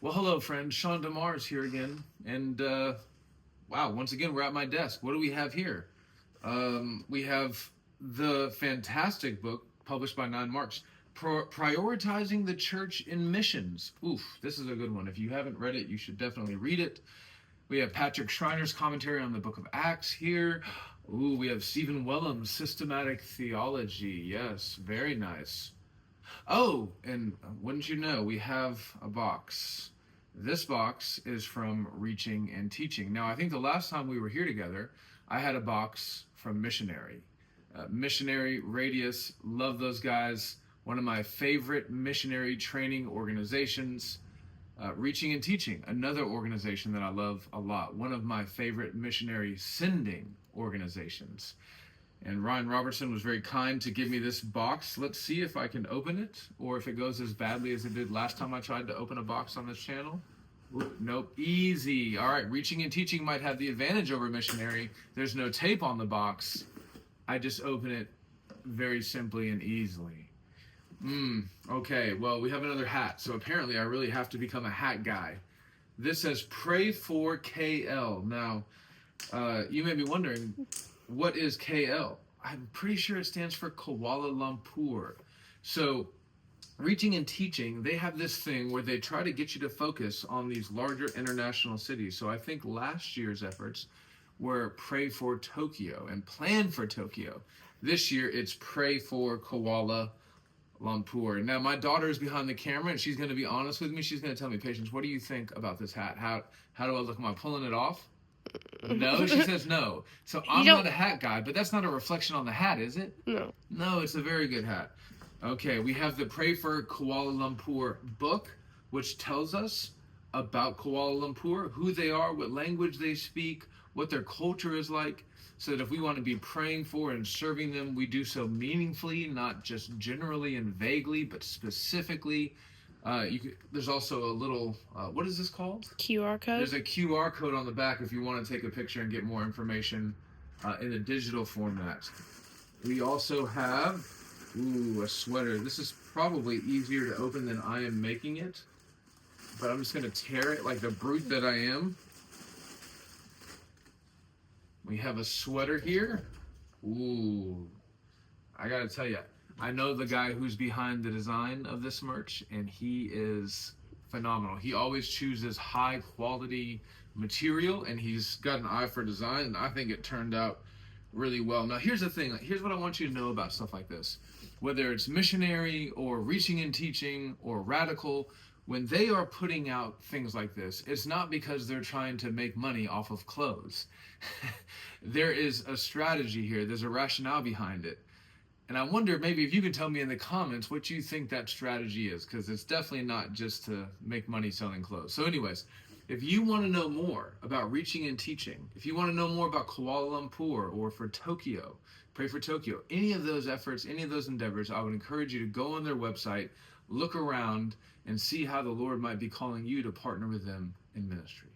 Well, hello, friend. Sean DeMars here again. And wow, once again, we're at my desk. What do we have here? We have the fantastic book published by Nine Marks, Prioritizing the Church in Missions. Oof, this is a good one. If you haven't read it, you should definitely read it. We have Patrick Schreiner's commentary on the book of Acts here. Ooh, we have Stephen Wellham's Systematic Theology. Yes, very nice. Oh, and wouldn't you know, we have a box. This box is from Reaching and Teaching. Now, I think the last time we were here together, I had a box from Missionary. Missionary, Radius, love those guys. One of my favorite missionary training organizations. Reaching and Teaching, another organization that I love a lot. One of my favorite missionary sending organizations. And Ryan Robertson was very kind to give me this box. Let's see if I can open it, or if it goes as badly as it did last time I tried to open a box on this channel. Nope, easy. All right, Reaching and Teaching might have the advantage over Missionary. There's no tape on the box. I just open it very simply and easily. Okay, well, we have another hat, so apparently I really have to become a hat guy. This says, Pray for KL. Now, you may be wondering, what is KL? I'm pretty sure it stands for Kuala Lumpur. So, Reaching and Teaching, they have this thing where they try to get you to focus on these larger international cities. So I think last year's efforts were Pray for Tokyo and Plan for Tokyo. This year, it's Pray for Kuala Lumpur. Now, my daughter is behind the camera, and she's going to be honest with me. She's going to tell me, Patience, what do you think about this hat? How do I look? Am I pulling it off? No, she says no. So I'm not a hat guy, but that's not a reflection on the hat, is it? No. No, it's a very good hat. Okay, we have the Pray for Kuala Lumpur book, which tells us about Kuala Lumpur, who they are, what language they speak, what their culture is like, so that if we want to be praying for and serving them, we do so meaningfully, not just generally and vaguely, but specifically. There's also a little, what is this called? QR code. There's a QR code on the back if you want to take a picture and get more information in a digital format. We also have, a sweater. This is probably easier to open than I am making it, but I'm just going to tear it like the brute that I am. We have a sweater here. Ooh, I got to tell you, I know the guy who's behind the design of this merch, and he is phenomenal. He always chooses high quality material, and he's got an eye for design, and I think it turned out really well. Now, here's the thing. Here's what I want you to know about stuff like this. Whether it's Missionary or Reaching and Teaching or Radical, when they are putting out things like this, it's not because they're trying to make money off of clothes. There is a strategy here. There's a rationale behind it. And I wonder maybe if you can tell me in the comments what you think that strategy is, because it's definitely not just to make money selling clothes. So anyways, if you want to know more about Reaching and Teaching, if you want to know more about Kuala Lumpur or for Tokyo, Pray for Tokyo, any of those efforts, any of those endeavors, I would encourage you to go on their website, look around, and see how the Lord might be calling you to partner with them in ministry.